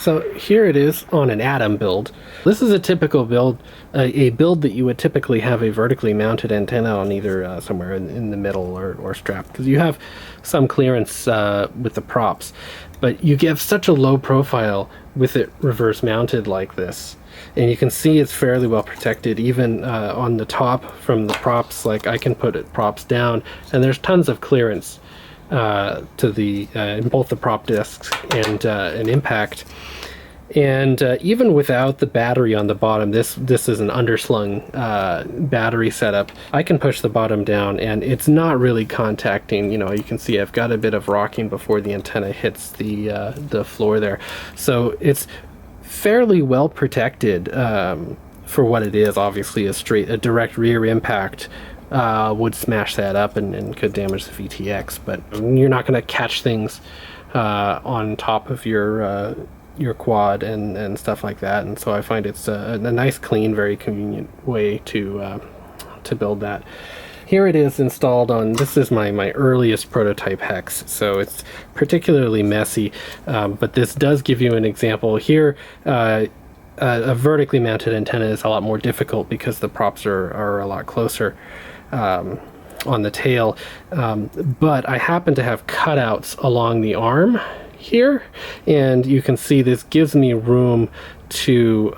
So here it is on an Atom build. This is a typical build, a build that you would typically have a vertically mounted antenna on either somewhere in the middle or strapped, because you have some clearance with the props, but you get such a low profile with it reverse mounted like this. And you can see it's fairly well protected, even on the top from the props. Like I can put it props down, and there's tons of clearance to the in both the prop discs and an impact. And even without the battery on the bottom, this is an underslung battery setup. I can push the bottom down and it's not really contacting. You know, you can see I've got a bit of rocking before the antenna hits the floor there. So it's fairly well protected for what it is. Obviously a direct rear impact would smash that up and could damage the VTX, but you're not going to catch things on top of your quad and stuff like that. And so I find it's a nice, clean, very convenient way to build that. Here it is installed on, this is my earliest prototype hex, so it's particularly messy, but this does give you an example. Here a vertically mounted antenna is a lot more difficult because the props are a lot closer on the tail, but I happen to have cutouts along the arm here, and you can see this gives me room to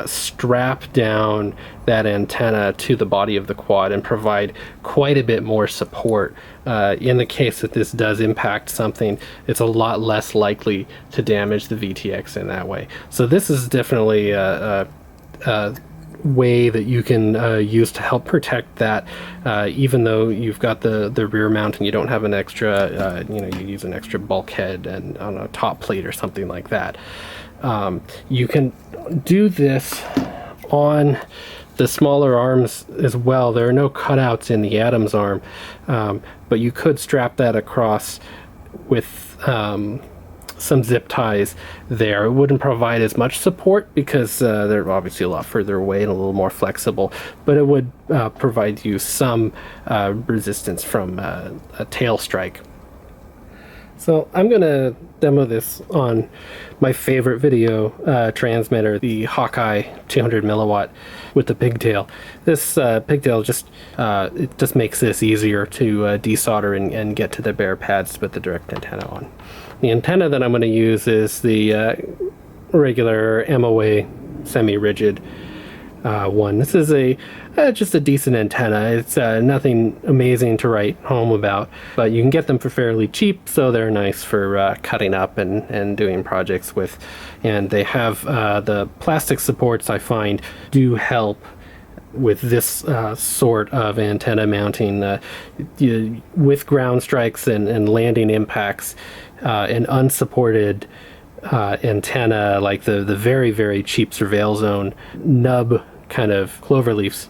strap down that antenna to the body of the quad and provide quite a bit more support. In the case that this does impact something, it's a lot less likely to damage the VTX in that way. So this is definitely a way that you can use to help protect that, even though you've got the rear mount and you don't have an extra, you use an extra bulkhead and on a top plate or something like that. You can do this on the smaller arms as well. There are no cutouts in the Atom's arm, but you could strap that across with some zip ties there. It wouldn't provide as much support because they're obviously a lot further away and a little more flexible, but it would provide you some resistance from a tail strike. So I'm going to demo this on my favorite video transmitter, the Hawkeye 200 milliwatt with the pigtail. This pigtail it just makes this easier to desolder and get to the bare pads to put the direct antenna on. The antenna that I'm going to use is the regular MOA semi-rigid one. This is just a decent antenna. It's nothing amazing to write home about, but you can get them for fairly cheap, so they're nice for cutting up and doing projects with. And they have the plastic supports, I find, do help with this sort of antenna mounting with ground strikes and landing impacts. An unsupported antenna like the very, very cheap Surveil Zone nub kind of cloverleafs,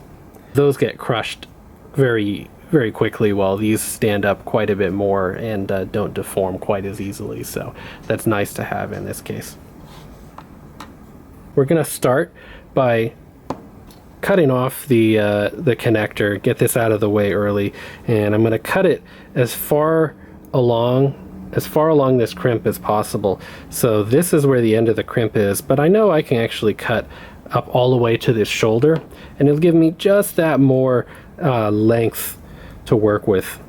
those get crushed very, very quickly, while these stand up quite a bit more and don't deform quite as easily. So that's nice to have in this case. We're going to start by cutting off the connector, get this out of the way early, and I'm going to cut it as far along this crimp as possible. So this is where the end of the crimp is, but I know I can actually cut up all the way to this shoulder, and it'll give me just that more length to work with.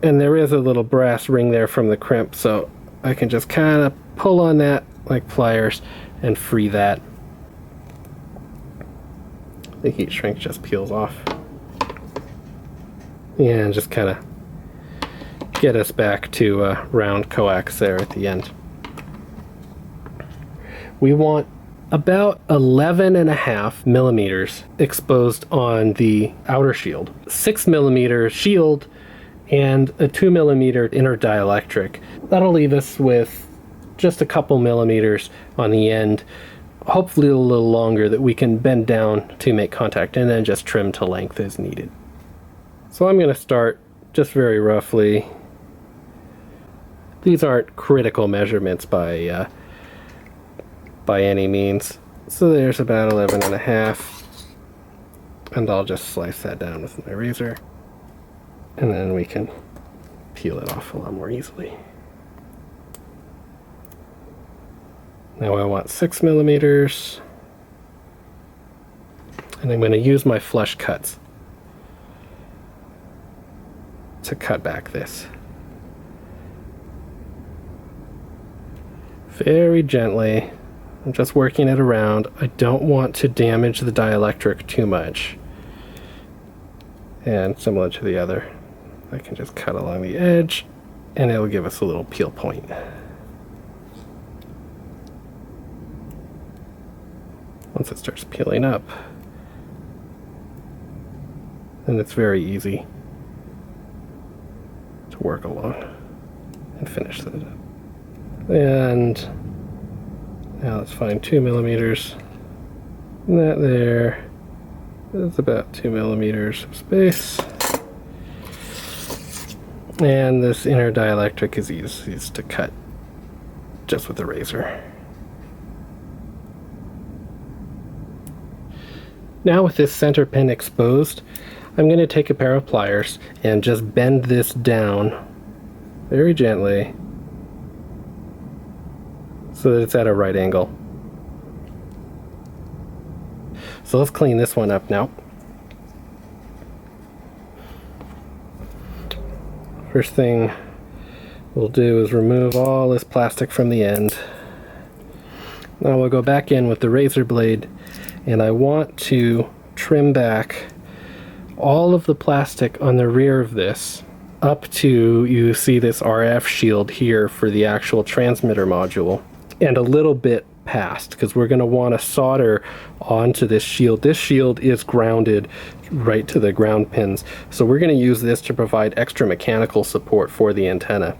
And there is a little brass ring there from the crimp, so I can just kind of pull on that like pliers and free that. The heat shrink just peels off. And just kind of get us back to a round coax there at the end. We want about 11.5 millimeters exposed on the outer shield, 6 millimeter shield, and a 2 millimeter inner dielectric. That'll leave us with just a couple millimeters on the end, hopefully a little longer, that we can bend down to make contact and then just trim to length as needed. So I'm going to start just very roughly. These aren't critical measurements by any means. So there's about 11.5, and I'll just slice that down with my razor, and then we can peel it off a lot more easily. Now I want 6 millimeters, and I'm going to use my flush cuts to cut back this. Very gently. I'm just working it around. I don't want to damage the dielectric too much. And similar to the other, I can just cut along the edge and it'll give us a little peel point. Once it starts peeling up, then it's very easy to work along and finish that up. And now let's find 2 millimeters. And that there is about 2 millimeters of space. And this inner dielectric is easy to cut just with a razor. Now with this center pin exposed, I'm going to take a pair of pliers and just bend this down very gently so that it's at a right angle. So let's clean this one up now. First thing we'll do is remove all this plastic from the end. Now we'll go back in with the razor blade, and I want to trim back all of the plastic on the rear of this up to, you see this RF shield here for the actual transmitter module, and a little bit past, because we're going to want to solder onto this shield. This shield is grounded right to the ground pins, so we're going to use this to provide extra mechanical support for the antenna.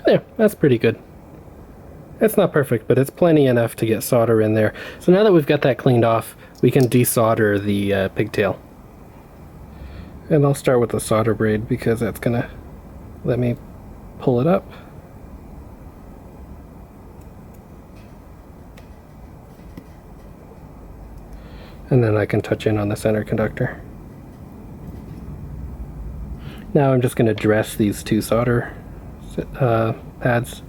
There, that's pretty good. It's not perfect, but it's plenty enough to get solder in there. So now that we've got that cleaned off, we can desolder the pigtail. And I'll start with the solder braid because that's gonna let me pull it up. And then I can touch in on the center conductor. Now I'm just gonna dress these two solder pads,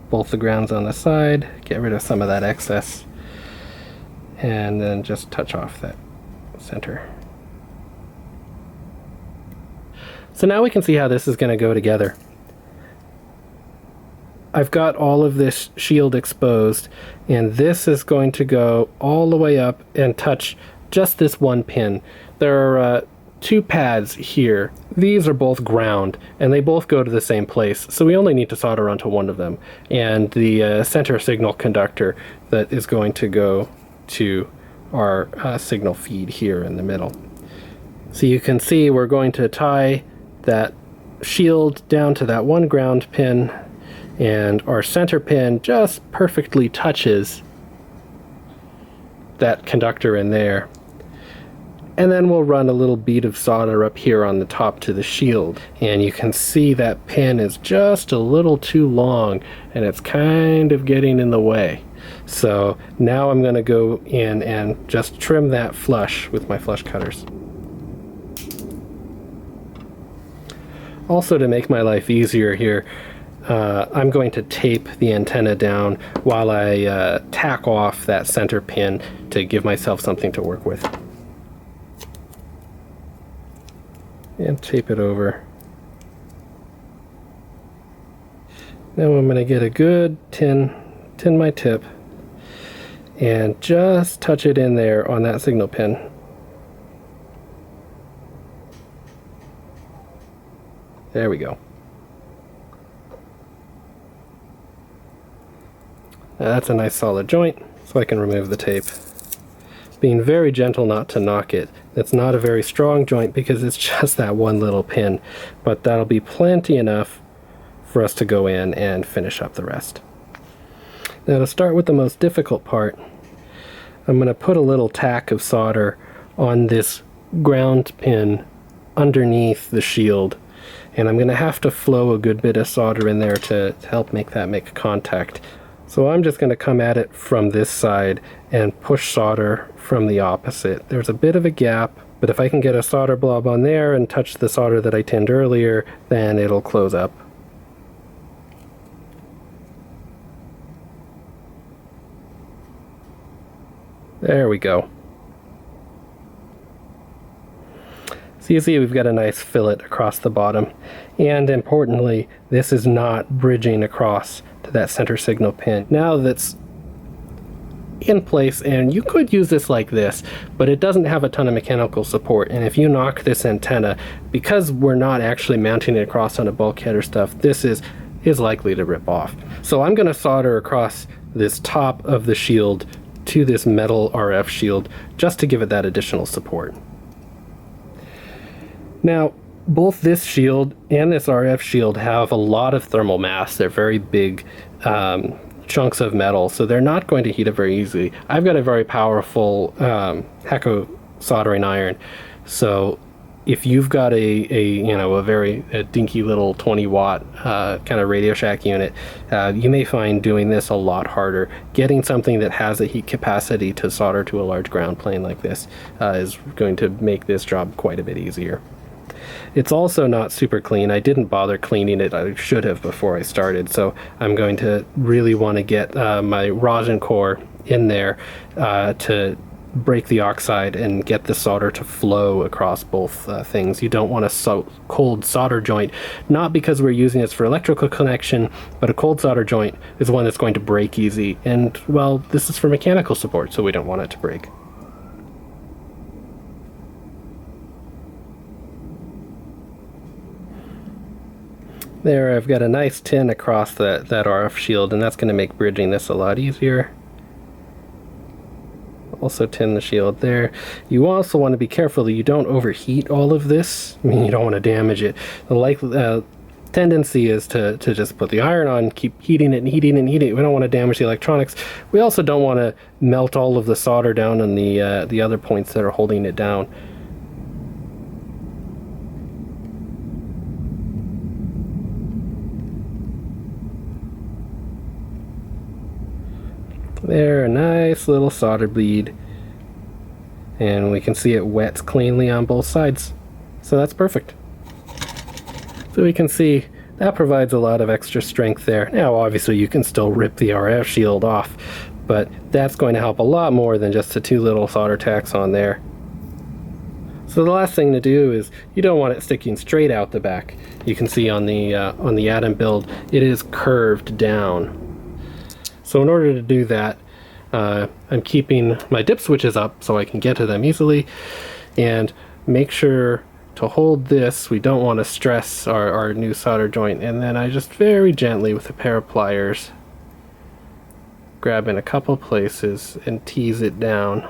both the grounds on the side, get rid of some of that excess, and then just touch off that center. So now we can see how this is going to go together. I've got all of this shield exposed, and this is going to go all the way up and touch just this one pin. There are two pads here. These are both ground, and they both go to the same place, so we only need to solder onto one of them, and the center signal conductor that is going to go to our signal feed here in the middle. So you can see we're going to tie that shield down to that one ground pin, and our center pin just perfectly touches that conductor in there. And then we'll run a little bead of solder up here on the top to the shield, and you can see that pin is just a little too long and it's kind of getting in the way. So now I'm going to go in and just trim that flush with my flush cutters. Also, to make my life easier here, I'm going to tape the antenna down while I tack off that center pin to give myself something to work with. And tape it over. Now I'm going to get a good tin my tip and just touch it in there on that signal pin. There we go. Now that's a nice solid joint, so I can remove the tape. Being very gentle not to knock it. It's not a very strong joint because it's just that one little pin, but that'll be plenty enough for us to go in and finish up the rest. Now to start with the most difficult part, I'm going to put a little tack of solder on this ground pin underneath the shield, and I'm going to have to flow a good bit of solder in there to help make that make contact. So I'm just going to come at it from this side and push solder from the opposite. There's a bit of a gap, but if I can get a solder blob on there and touch the solder that I tinned earlier, then it'll close up. There we go. So you see we've got a nice fillet across the bottom. And importantly, this is not bridging across to that center signal pin. Now that's in place, and you could use this like this, but it doesn't have a ton of mechanical support. And if you knock this antenna, because we're not actually mounting it across on a bulkhead or stuff, this is likely to rip off. So I'm going to solder across this top of the shield to this metal RF shield just to give it that additional support. Now, both this shield and this RF shield have a lot of thermal mass. They're very big chunks of metal, so they're not going to heat up very easily. I've got a very powerful Hecko soldering iron, so if you've got a very dinky little 20-watt kind of Radio Shack unit, you may find doing this a lot harder. Getting something that has a heat capacity to solder to a large ground plane like this is going to make this job quite a bit easier. It's also not super clean. I didn't bother cleaning it. I should have before I started, so I'm going to really want to get my rosin core in there to break the oxide and get the solder to flow across both things. You don't want a cold solder joint, not because we're using this for electrical connection, but a cold solder joint is one that's going to break easy. And, well, this is for mechanical support, so we don't want it to break. There, I've got a nice tin across that RF shield, and that's going to make bridging this a lot easier. Also tin the shield there. You also want to be careful that you don't overheat all of this. I mean, you don't want to damage it. The tendency is to just put the iron on, keep heating it and heating it and heating it. We don't want to damage the electronics. We also don't want to melt all of the solder down on the other points that are holding it down. There, a nice little solder bead, and we can see it wets cleanly on both sides, so that's perfect. So we can see that provides a lot of extra strength there. Now obviously you can still rip the RF shield off, but that's going to help a lot more than just the two little solder tacks on there. So the last thing to do is, you don't want it sticking straight out the back. You can see on the Atom build, it is curved down. So in order to do that, I'm keeping my dip switches up so I can get to them easily, and make sure to hold this. We don't want to stress our new solder joint, and then I just very gently with a pair of pliers grab in a couple places and tease it down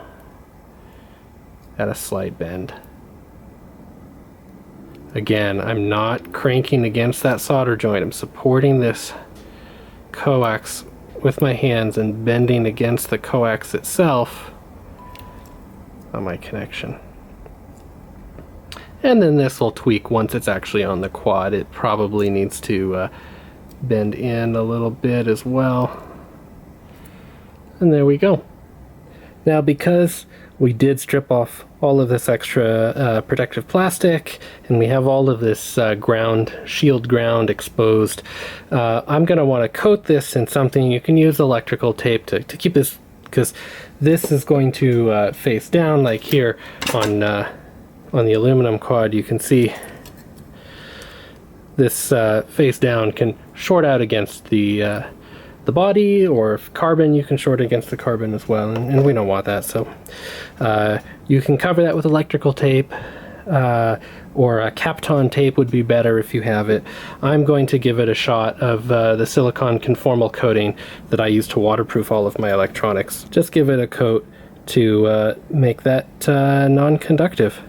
at a slight bend. Again, I'm not cranking against that solder joint. I'm supporting this coax with my hands and bending against the coax itself on my connection. And then this will tweak once it's actually on the quad. It probably needs to bend in a little bit as well. And there we go. Now, because we did strip off all of this extra protective plastic, and we have all of this shield ground exposed, I'm going to want to coat this in something. You can use electrical tape to keep this, because this is going to face down, like here on the aluminum quad. You can see this face down can short out against the body, or if carbon, you can short against the carbon as well, and we don't want that. So you can cover that with electrical tape, or a Kapton tape would be better if you have it. I'm going to give it a shot of the silicone conformal coating that I use to waterproof all of my electronics. Just give it a coat to make that non-conductive.